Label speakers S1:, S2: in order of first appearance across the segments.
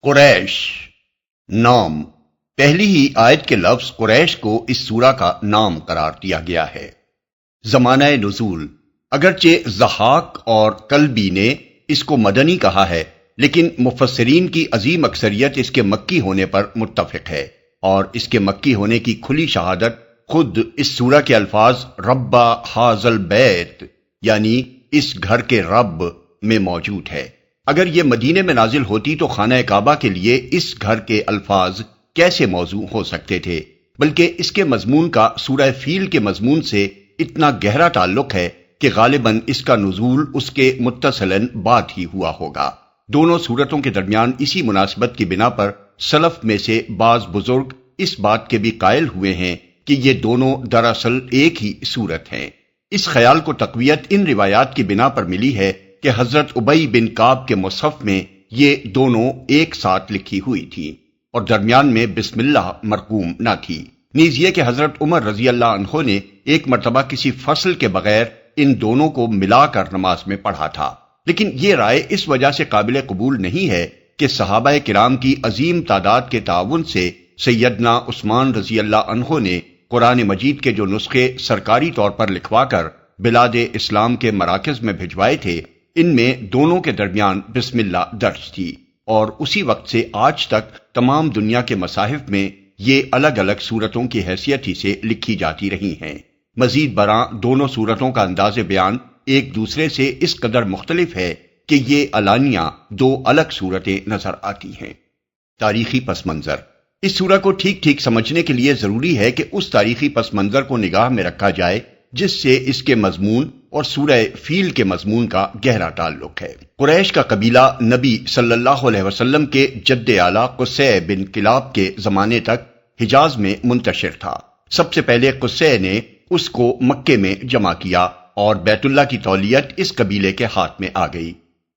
S1: قریش نام پہلی ہی آیت کے لفظ قریش کو اس سورہ کا نام قرار دیا گیا ہے۔ زمانہ نزول اگرچہ ضحاک اور کلبی نے اس کو مدنی کہا ہے، لیکن مفسرین کی عظیم اکثریت اس کے مکی ہونے پر متفق ہے، اور اس کے مکی ہونے کی کھلی شہادت خود اس سورہ کے الفاظ ربا حاذل بیت یعنی اس گھر کے رب میں موجود ہے۔ اگر یہ مدینے میں نازل ہوتی تو خانہ کعبہ کے لیے اس گھر کے الفاظ کیسے موضوع ہو سکتے تھے؟ بلکہ اس کے مضمون کا سورہ فیل کے مضمون سے اتنا گہرا تعلق ہے کہ غالباً اس کا نزول اس کے متصلاً بعد ہی ہوا ہوگا۔ دونوں سورتوں کے درمیان اسی مناسبت کی بنا پر سلف میں سے بعض بزرگ اس بات کے بھی قائل ہوئے ہیں کہ یہ دونوں دراصل ایک ہی سورت ہیں۔ اس خیال کو تقویت ان روایات کی بنا پر ملی ہے کہ حضرت ابی بن کعب کے مصحف میں یہ دونوں ایک ساتھ لکھی ہوئی تھی اور درمیان میں بسم اللہ مرقوم نہ تھی۔ نیز یہ کہ حضرت عمر رضی اللہ عنہ نے ایک مرتبہ کسی فصل کے بغیر ان دونوں کو ملا کر نماز میں پڑھا تھا، لیکن یہ رائے اس وجہ سے قابل قبول نہیں ہے کہ صحابہ کرام کی عظیم تعداد کے تعاون سے سیدنا عثمان رضی اللہ عنہ نے قرآن مجید کے جو نسخے سرکاری طور پر لکھوا کر بلاد اسلام کے مراکز میں بھجوائے تھے، ان میں دونوں کے درمیان بسم اللہ درج تھی، اور اسی وقت سے آج تک تمام دنیا کے مصاحف میں یہ الگ الگ سورتوں کی حیثیت ہی سے لکھی جاتی رہی ہیں۔ مزید برآں دونوں سورتوں کا انداز بیان ایک دوسرے سے اس قدر مختلف ہے کہ یہ علانیہ دو الگ صورتیں نظر آتی ہیں۔ تاریخی پس منظر اس سورہ کو ٹھیک ٹھیک سمجھنے کے لیے ضروری ہے کہ اس تاریخی پس منظر کو نگاہ میں رکھا جائے جس سے اس کے مضمون اور سورہ فیل کے مضمون کا گہرا تعلق ہے۔ قریش کا قبیلہ نبی صلی اللہ علیہ وسلم کے جد اعلیٰ قصی بن کلاب کے زمانے تک حجاز میں منتشر تھا۔ سب سے پہلے قصی نے اس کو مکے میں جمع کیا اور بیت اللہ کی تولیت اس قبیلے کے ہاتھ میں آ گئی۔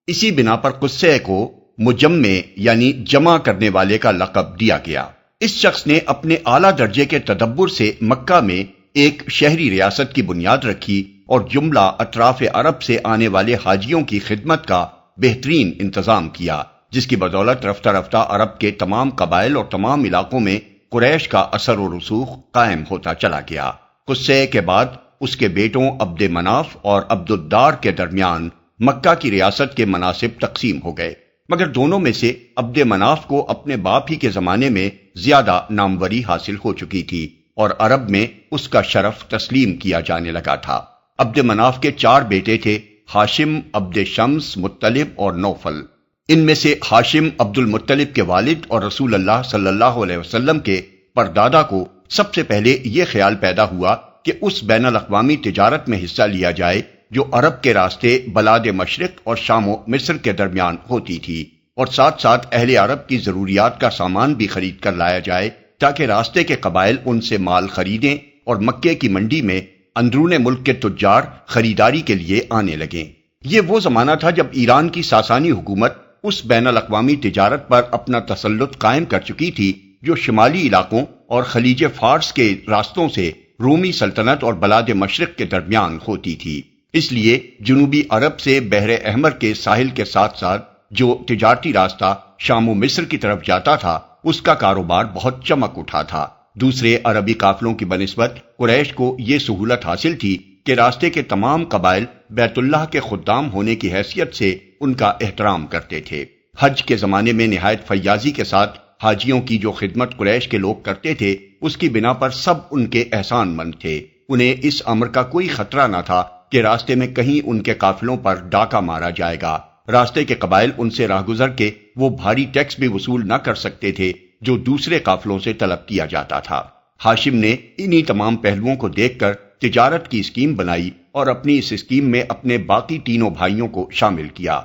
S1: اسی بنا پر قصی کو مجمع یعنی جمع کرنے والے کا لقب دیا گیا۔ اس شخص نے اپنے اعلیٰ درجے کے تدبر سے مکہ میں ایک شہری ریاست کی بنیاد رکھی اور جملہ اطراف عرب سے آنے والے حاجیوں کی خدمت کا بہترین انتظام کیا، جس کی بدولت رفتہ رفتہ عرب کے تمام قبائل اور تمام علاقوں میں قریش کا اثر و رسوخ قائم ہوتا چلا گیا۔ قصی کے بعد اس کے بیٹوں عبد مناف اور عبد الدار کے درمیان مکہ کی ریاست کے مناصب تقسیم ہو گئے، مگر دونوں میں سے عبد مناف کو اپنے باپ ہی کے زمانے میں زیادہ ناموری حاصل ہو چکی تھی اور عرب میں اس کا شرف تسلیم کیا جانے لگا تھا۔ عبد مناف کے 4 بیٹے تھے، ہاشم، عبد شمس، مطلب اور نوفل۔ ان میں سے ہاشم عبد المطلب کے والد اور رسول اللہ صلی اللہ علیہ وسلم کے پردادا کو سب سے پہلے یہ خیال پیدا ہوا کہ اس بین الاقوامی تجارت میں حصہ لیا جائے جو عرب کے راستے بلاد مشرق اور شام و مصر کے درمیان ہوتی تھی، اور ساتھ ساتھ اہل عرب کی ضروریات کا سامان بھی خرید کر لایا جائے تاکہ راستے کے قبائل ان سے مال خریدیں اور مکے کی منڈی میں اندرون ملک کے تجار خریداری کے لیے آنے لگیں۔ یہ وہ زمانہ تھا جب ایران کی ساسانی حکومت اس بین الاقوامی تجارت پر اپنا تسلط قائم کر چکی تھی جو شمالی علاقوں اور خلیج فارس کے راستوں سے رومی سلطنت اور بلاد مشرق کے درمیان ہوتی تھی۔ اس لیے جنوبی عرب سے بحر احمر کے ساحل کے ساتھ ساتھ جو تجارتی راستہ شام و مصر کی طرف جاتا تھا اس کا کاروبار بہت چمک اٹھا تھا۔ دوسرے عربی قافلوں کی بنسبت قریش کو یہ سہولت حاصل تھی کہ راستے کے تمام قبائل بیت اللہ کے خدام ہونے کی حیثیت سے ان کا احترام کرتے تھے۔ حج کے زمانے میں نہایت فیاضی کے ساتھ حاجیوں کی جو خدمت قریش کے لوگ کرتے تھے اس کی بنا پر سب ان کے احسان مند تھے۔ انہیں اس امر کا کوئی خطرہ نہ تھا کہ راستے میں کہیں ان کے قافلوں پر ڈاکہ مارا جائے گا۔ راستے کے قبائل ان سے راہ گزر کے وہ بھاری ٹیکس بھی وصول نہ کر سکتے تھے جو دوسرے قافلوں سے طلب کیا جاتا تھا۔ ہاشم نے انہی تمام پہلوؤں کو دیکھ کر تجارت کی اسکیم بنائی اور اپنی اس اسکیم میں اپنے باقی تینوں بھائیوں کو شامل کیا۔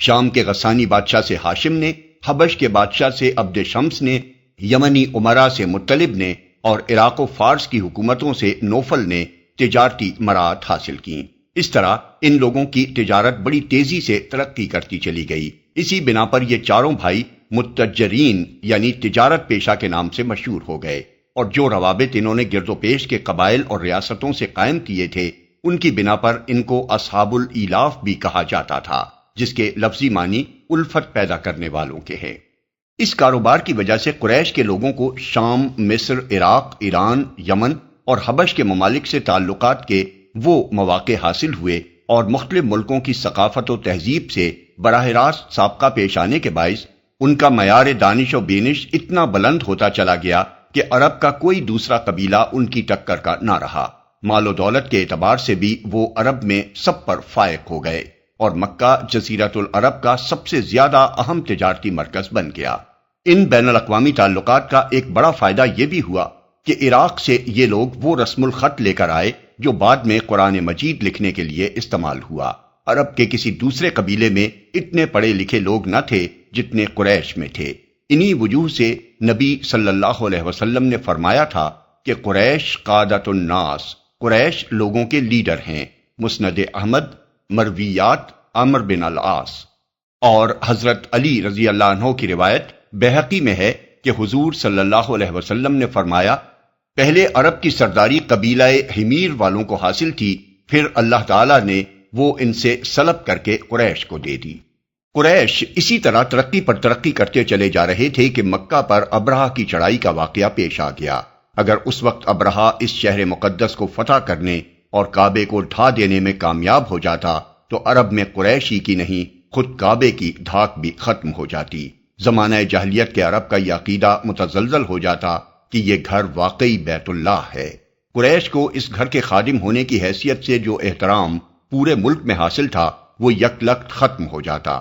S1: شام کے غسانی بادشاہ سے ہاشم نے، حبش کے بادشاہ سے عبد شمس نے، یمنی امراء سے مطلب نے اور عراق و فارس کی حکومتوں سے نوفل نے تجارتی مراعات حاصل کیں۔ اس طرح ان لوگوں کی تجارت بڑی تیزی سے ترقی کرتی چلی گئی۔ اسی بنا پر یہ چاروں بھائی متجرین یعنی تجارت پیشہ کے نام سے مشہور ہو گئے، اور جو روابط انہوں نے گرد و پیش کے قبائل اور ریاستوں سے قائم کیے تھے ان کی بنا پر ان کو اصحاب الایلاف بھی کہا جاتا تھا، جس کے لفظی معنی الفت پیدا کرنے والوں کے ہیں۔ اس کاروبار کی وجہ سے قریش کے لوگوں کو شام، مصر، عراق، ایران، یمن اور حبش کے ممالک سے تعلقات کے وہ مواقع حاصل ہوئے اور مختلف ملکوں کی ثقافت و تہذیب سے براہ راست سابقہ پیش آنے کے باعث ان کا معیار دانش و بینش اتنا بلند ہوتا چلا گیا کہ عرب کا کوئی دوسرا قبیلہ ان کی ٹکر کا نہ رہا۔ مال و دولت کے اعتبار سے بھی وہ عرب میں سب پر فائق ہو گئے اور مکہ جزیرۃ العرب کا سب سے زیادہ اہم تجارتی مرکز بن گیا۔ ان بین الاقوامی تعلقات کا ایک بڑا فائدہ یہ بھی ہوا کہ عراق سے یہ لوگ وہ رسم الخط لے کر آئے جو بعد میں قرآن مجید لکھنے کے لیے استعمال ہوا۔ عرب کے کسی دوسرے قبیلے میں اتنے پڑھے لکھے لوگ نہ تھے جتنے قریش میں تھے۔ انہی وجوہ سے نبی صلی اللہ علیہ وسلم نے فرمایا تھا کہ قریش قادۃ الناس، قریش لوگوں کے لیڈر ہیں۔ مسند احمد، مرویات عمرو بن العاص۔ اور حضرت علی رضی اللہ عنہ کی روایت بہقی میں ہے کہ حضور صلی اللہ علیہ وسلم نے فرمایا، پہلے عرب کی سرداری قبیلہ حمیر والوں کو حاصل تھی، پھر اللہ تعالیٰ نے وہ ان سے سلب کر کے قریش کو دے دی۔ قریش اسی طرح ترقی پر ترقی کرتے چلے جا رہے تھے کہ مکہ پر ابرہہ کی چڑھائی کا واقعہ پیش آ گیا۔ اگر اس وقت ابرہہ اس شہر مقدس کو فتح کرنے اور کعبے کو ڈھا دینے میں کامیاب ہو جاتا تو عرب میں قریش ہی کی نہیں، خود کعبے کی دھاک بھی ختم ہو جاتی۔ زمانہ جاہلیت کے عرب کا یہ عقیدہ متزلزل ہو جاتا کہ یہ گھر واقعی بیت اللہ ہے۔ قریش کو اس گھر کے خادم ہونے کی حیثیت سے جو احترام پورے ملک میں حاصل تھا وہ یک لخت ختم ہو جاتا۔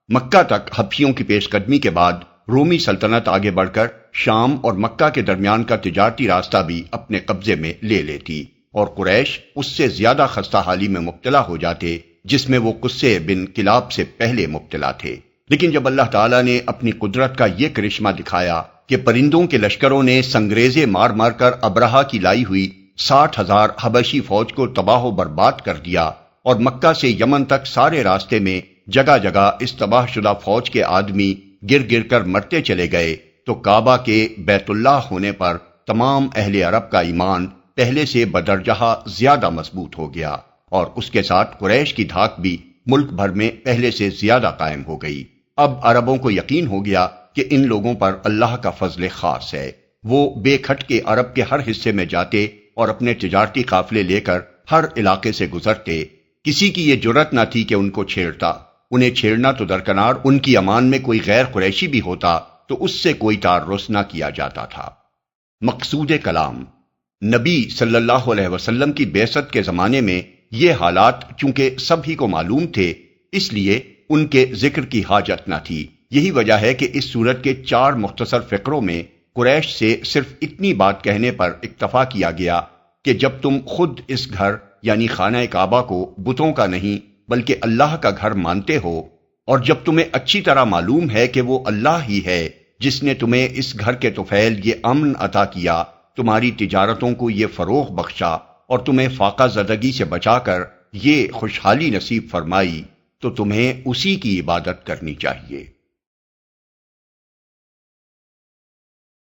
S1: مکہ تک حبشیوں کی پیش قدمی کے بعد رومی سلطنت آگے بڑھ کر شام اور مکہ کے درمیان کا تجارتی راستہ بھی اپنے قبضے میں لے لیتی اور قریش اس سے زیادہ خستہ حالی میں مبتلا ہو جاتے جس میں وہ قصے بن کلاب سے پہلے مبتلا تھے۔ لیکن جب اللہ تعالیٰ نے اپنی قدرت کا یہ کرشمہ دکھایا کہ پرندوں کے لشکروں نے سنگریزے مار مار کر ابرہہ کی لائی ہوئی 60,000 حبشی فوج کو تباہ و برباد کر دیا اور مکہ سے یمن تک سارے راستے میں جگہ جگہ اس تباہ شدہ فوج کے آدمی گر گر کر مرتے چلے گئے، تو کعبہ کے بیت اللہ ہونے پر تمام اہل عرب کا ایمان پہلے سے بدرجہ زیادہ مضبوط ہو گیا اور اس کے ساتھ قریش کی دھاک بھی ملک بھر میں پہلے سے زیادہ قائم ہو گئی۔ اب عربوں کو یقین ہو گیا کہ ان لوگوں پر اللہ کا فضل خاص ہے۔ وہ بے کھٹ کے عرب کے ہر حصے میں جاتے اور اپنے تجارتی قافلے لے کر ہر علاقے سے گزرتے۔ کسی کی یہ جرت نہ تھی کہ ان کو چھیڑتا۔ انہیں چھیڑنا تو درکنار، ان کی امان میں کوئی غیر قریشی بھی ہوتا تو اس سے کوئی تعرض نہ کیا جاتا تھا۔ مقصود کلام، نبی صلی اللہ علیہ وسلم کی بعثت کے زمانے میں یہ حالات چونکہ سب ہی کو معلوم تھے، اس لیے ان کے ذکر کی حاجت نہ تھی۔ یہی وجہ ہے کہ اس سورت کے 4 مختصر فقروں میں قریش سے صرف اتنی بات کہنے پر اکتفا کیا گیا کہ جب تم خود اس گھر یعنی خانہ کعبہ کو بتوں کا نہیں بلکہ اللہ کا گھر مانتے ہو، اور جب تمہیں اچھی طرح معلوم ہے کہ وہ اللہ ہی ہے جس نے تمہیں اس گھر کے طفیل یہ امن عطا کیا، تمہاری تجارتوں کو یہ فروغ بخشا اور تمہیں فاقہ زدگی سے بچا کر یہ خوشحالی نصیب فرمائی، تو تمہیں اسی کی عبادت کرنی چاہیے۔